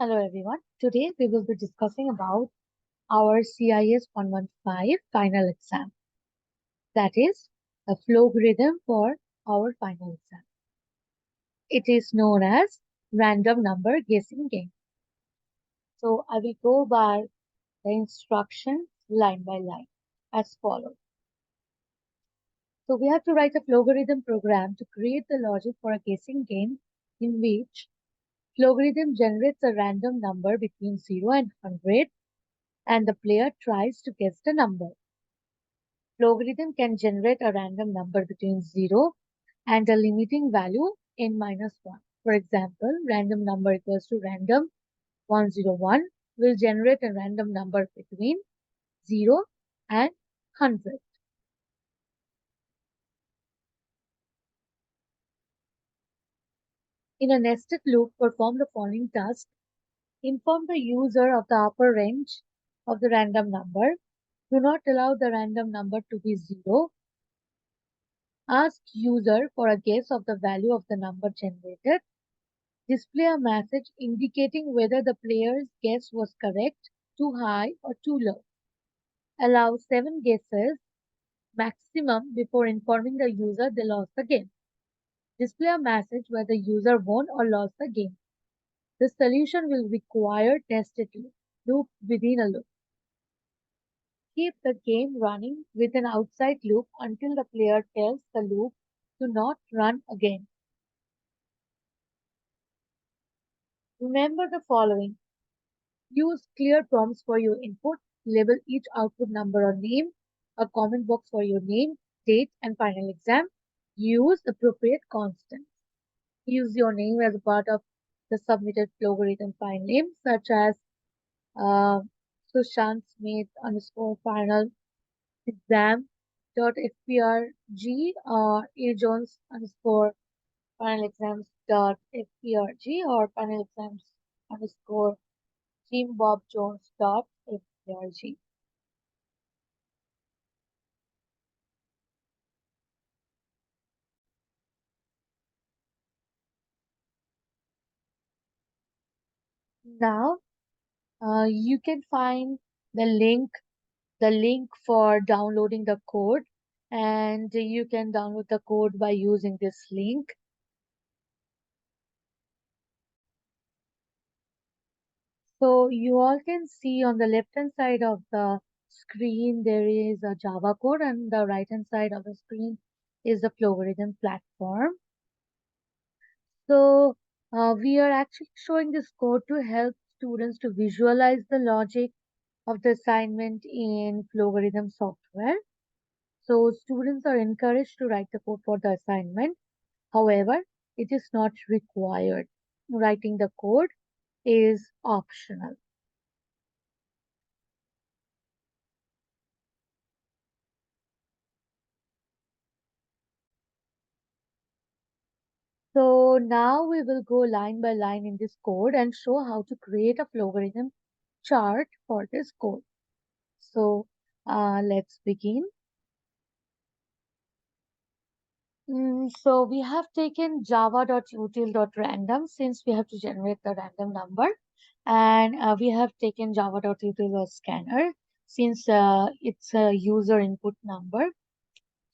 Hello everyone. Today we will be discussing about our CIS 115 final exam. That is a logarithm for our final exam. It is known as random number guessing game. So I will go by the instructions line by line as follows. So we have to write a logarithm program to create the logic for a guessing game in which logarithm generates a random number between 0 and 100 and the player tries to guess the number. Logarithm can generate a random number between 0 and a limiting value n minus 1. For example, random number equals to random 101 will generate a random number between 0 and 100. In a nested loop, perform the following task. Inform the user of the upper range of the random number. Do not allow the random number to be 0. Ask user for a guess of the value of the number generated. Display a message indicating whether the player's guess was correct, too high, or too low. Allow 7 guesses maximum before informing the user they lost the game. Display a message where the user won or lost the game. The solution will require nested loop within a loop. Keep the game running with an outside loop until the player tells the loop to not run again. Remember the following. Use clear prompts for your input. Label each output number or name. A comment box for your name, date, and final exam. Use appropriate constants. Use your name as a part of the submitted logarithm file name, such as uh, Sushant Smith underscore final exam dot fprg or A Jones underscore final exams dot fprg or final exams underscore teambobjones.org. Now, you can find the link for downloading the code, and you can download the code by using this link. So you all can see on the left hand side of the screen there is a Java code, and the right hand side of the screen is the Logarithm platform. So we are actually showing this code to help students to visualize the logic of the assignment in Logarithm software. So students are encouraged to write the code for the assignment. However, it is not required. Writing the code is optional. So now we will go line by line in this code and show how to create a logarithm chart for this code. So let's begin. So we have taken java.util.random since we have to generate the random number, and we have taken java.util.scanner since it's a user input number.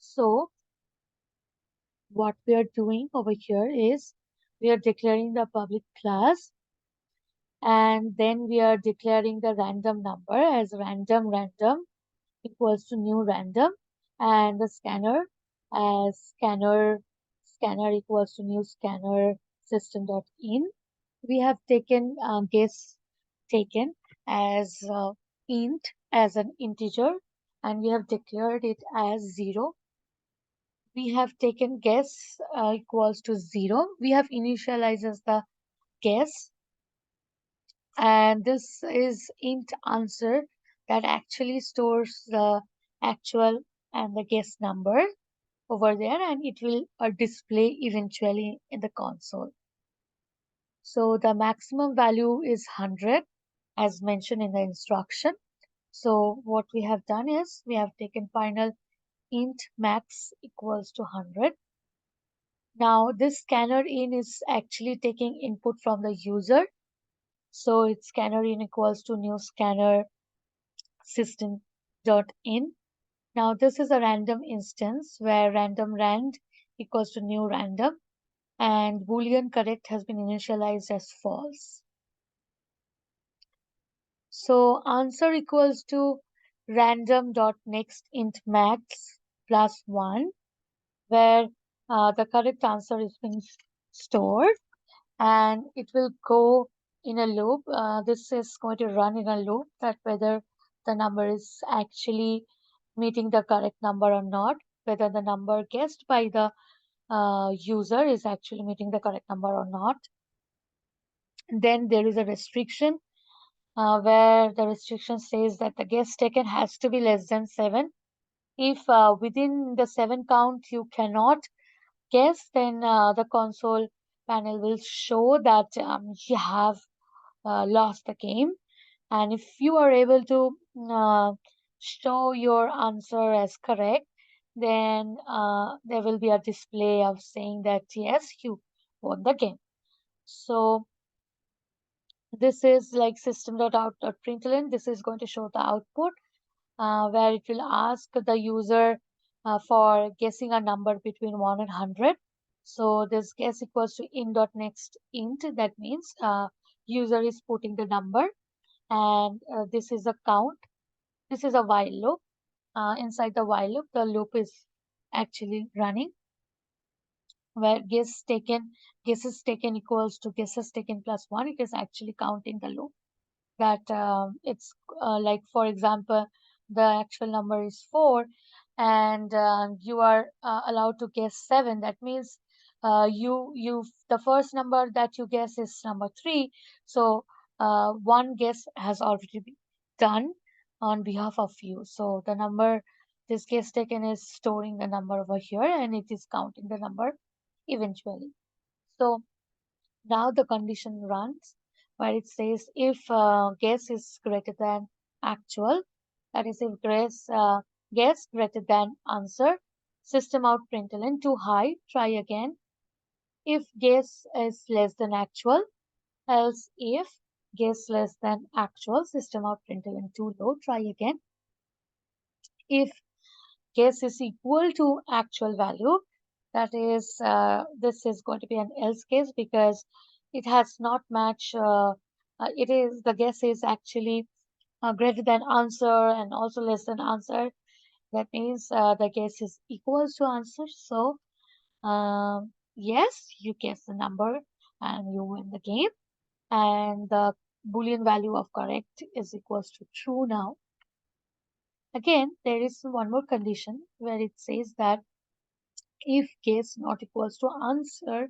So what we are doing over here is we are declaring the public class, and then we are declaring the random number as random equals to new random, and the scanner as scanner equals to new scanner system.in. We have taken guess taken as int as an integer, and we have declared it as 0. We have taken guess equals to 0. We have initialized as the guess, and this is int answer that actually stores the actual and the guess number over there, and it will display eventually in the console. So the maximum value is 100 as mentioned in the instruction. So what we have done is we have taken final int max equals to 100. Now this scanner in is actually taking input from the user, So it's scanner in equals to new scanner system dot in. Now this is a random instance where random rand equals to new random and boolean correct has been initialized as false. So answer equals to random dot next int max plus 1, where the correct answer is being stored, and it will go in a loop. This is going to run in a loop that whether the number is actually meeting the correct number or not, whether the number guessed by the user is actually meeting the correct number or not. Then there is a restriction where the restriction says that the guess taken has to be less than 7. If within the 7 count you cannot guess, then the console panel will show that you have lost the game. And if you are able to show your answer as correct, then there will be a display of saying that yes, you won the game. So this is like system.out.println. This is going to show the output where it will ask the user for guessing a number between 1 and 100. So this guess equals to in.next int. That means user is putting the number, and this is a count. This is a while loop. Inside the while loop, the loop is actually running where guesses taken equals to guesses taken plus 1. It is actually counting the loop that it's like, for example, the actual number is 4 and you are allowed to guess 7. That means you the first number that you guess is number 3. So one guess has already been done on behalf of you. So the number this guess taken is storing the number over here and it is counting the number eventually. So now the condition runs where it says if guess is greater than actual, that is if guess greater than answer, system out println too high, try again. If guess is less than actual, else if guess less than actual, system out println too low, try again. If guess is equal to actual value, that is this is going to be an else case because it has not matched it is the guess is actually greater than answer and also less than answer. That means the guess is equals to answer. So yes, you guess the number and you win the game, and the boolean value of correct is equals to true. Now again there is one more condition where it says that if guess not equals to answer,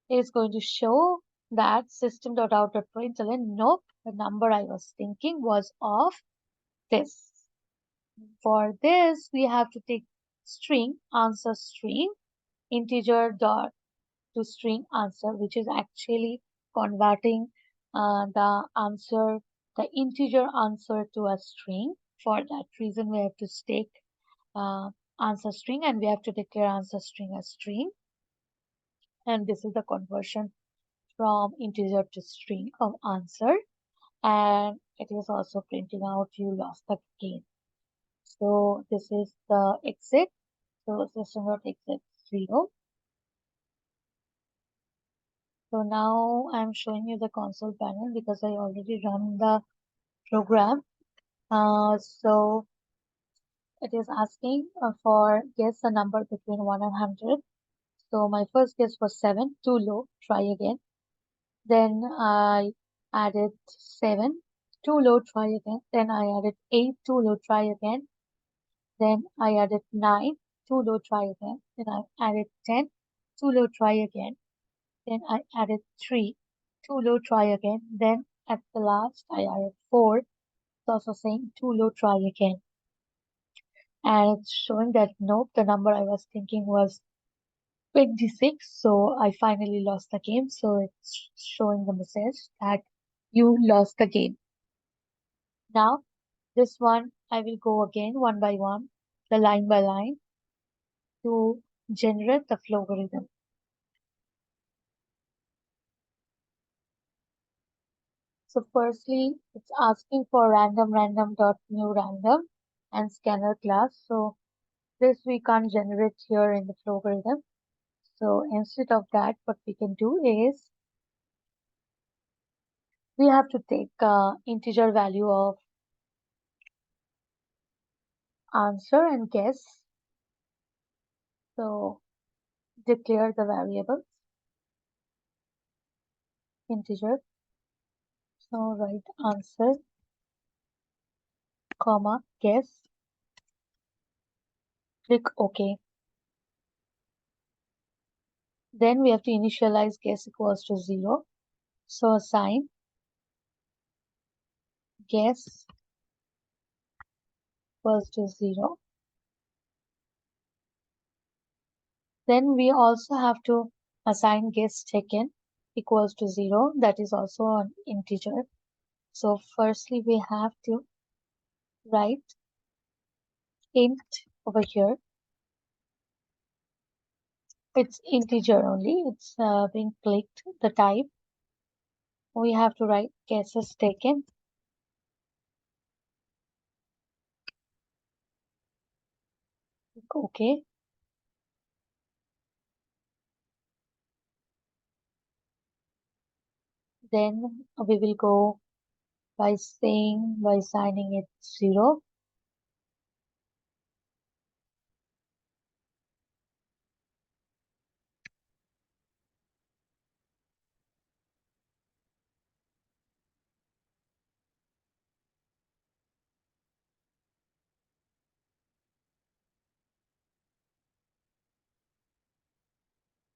is going to show that system.out.println, nope, the number I was thinking was of this. For this, we have to take string, answer string, integer dot to string answer, which is actually converting the answer, the integer answer to a string. For that reason, we have to take answer string and we have to declare answer string as string. And this is the conversion from integer to string of answer, and it is also printing out you lost the game. So this is the exit. So system.exit 0. So now I'm showing you the console panel because I already run the program. So it is asking for guess a number between 1 and 100. So my first guess was 7, too low, try again. Then I added 7, too low, try again. Then I added 8, too low, try again. Then I added 9, too low, try again. Then I added 10, too low, try again. Then I added 3, too low, try again. Then at the last I added 4. It's also saying too low, try again. And it's showing that nope, the number I was thinking was 26. So I finally lost the game. So it's showing the message that you lost the game. Now, this one, I will go again one by one, the line by line, to generate the flow algorithm. So firstly, it's asking for random dot new random and scanner class. So this we can't generate here in the flow algorithm. So instead of that, what we can do is we have to take integer value of answer and guess. So declare the variable integer. So write answer, comma, guess, click OK. Then we have to initialize guess equals to 0. So assign guess equals to 0. Then we also have to assign guess taken equals to 0. That is also an integer. So firstly, we have to write int over here. It's integer only. It's being clicked, the type. We have to write guesses taken. Okay. Then we will go by assigning it 0.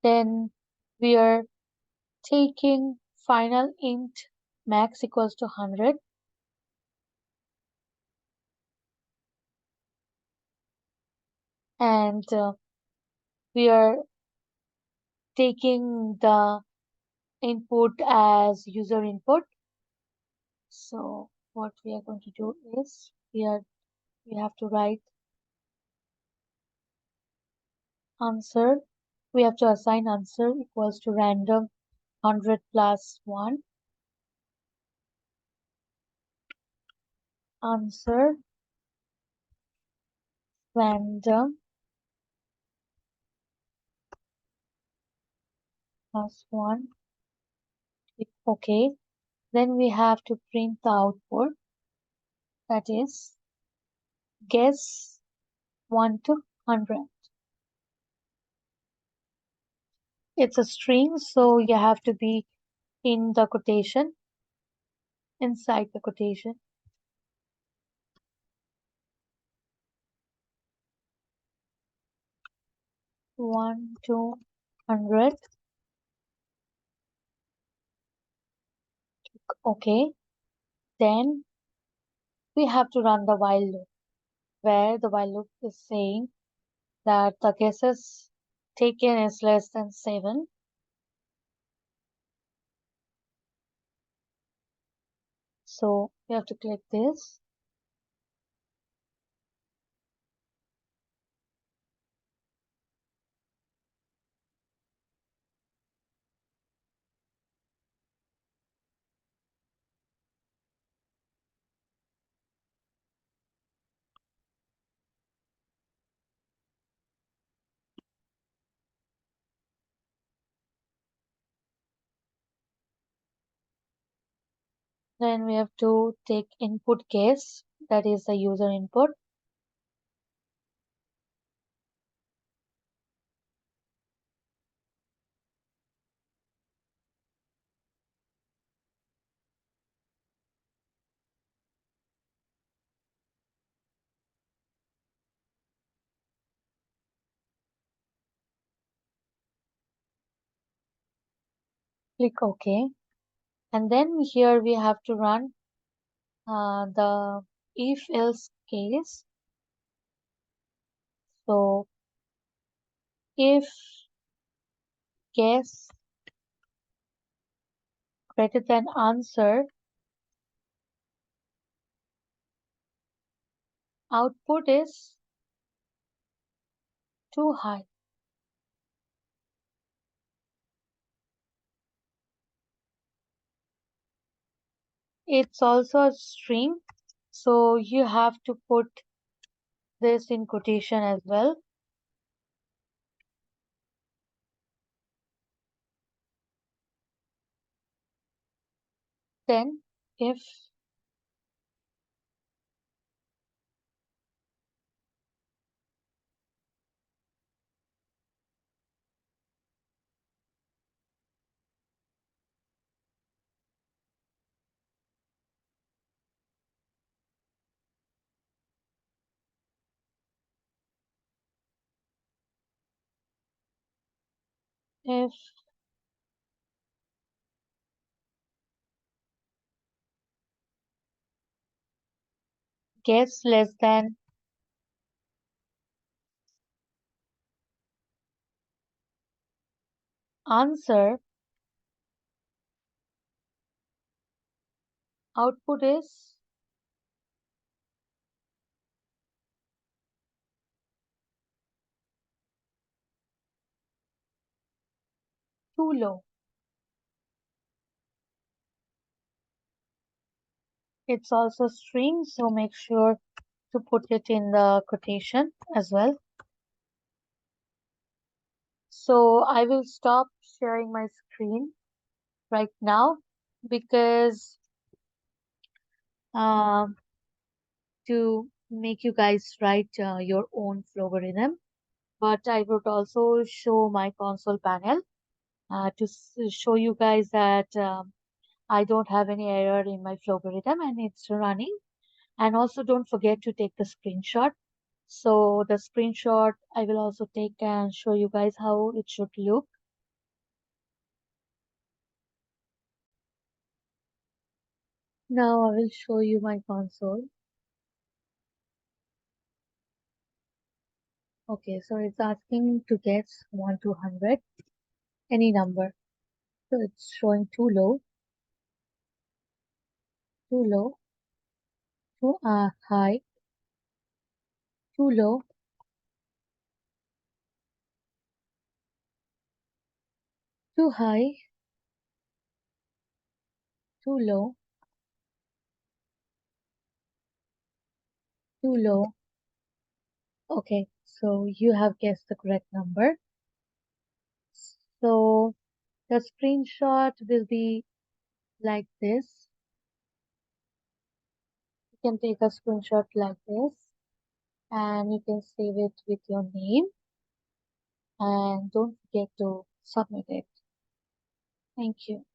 Then we are taking final int max equals to 100. And we are taking the input as user input. So what we are going to do is we have to write answer. We have to assign answer equals to random 100 plus 1. Answer random plus 1. Click OK. Then we have to print the output, that is guess 1 to 100. It's a string, so you have to be in the quotation, inside the quotation. 1 to 100. Okay. Then we have to run the while loop, where the while loop is saying that the guesses taken is less than 7. So we have to click this. Then we have to take input guess, that is the user input. Click OK. And then here we have to run the if else case. So if guess greater than answer, output is too high. It's also a string, so you have to put this in quotation as well. Then if gets less than answer, output is too low. It's also string, so make sure to put it in the quotation as well. So I will stop sharing my screen right now because um, to make you guys write your own logarithm, but I would also show my console panel to show you guys that I don't have any error in my logarithm and it's running. And also don't forget to take the screenshot. So the screenshot I will also take and show you guys how it should look. Now I will show you my console. Okay, so it's asking to guess 1 to 100, any number. So it's showing too low, too high, too low, too high, too low, too low. Okay, so you have guessed the correct number. So the screenshot will be like this. You can take a screenshot like this and you can save it with your name and don't forget to submit it. Thank you.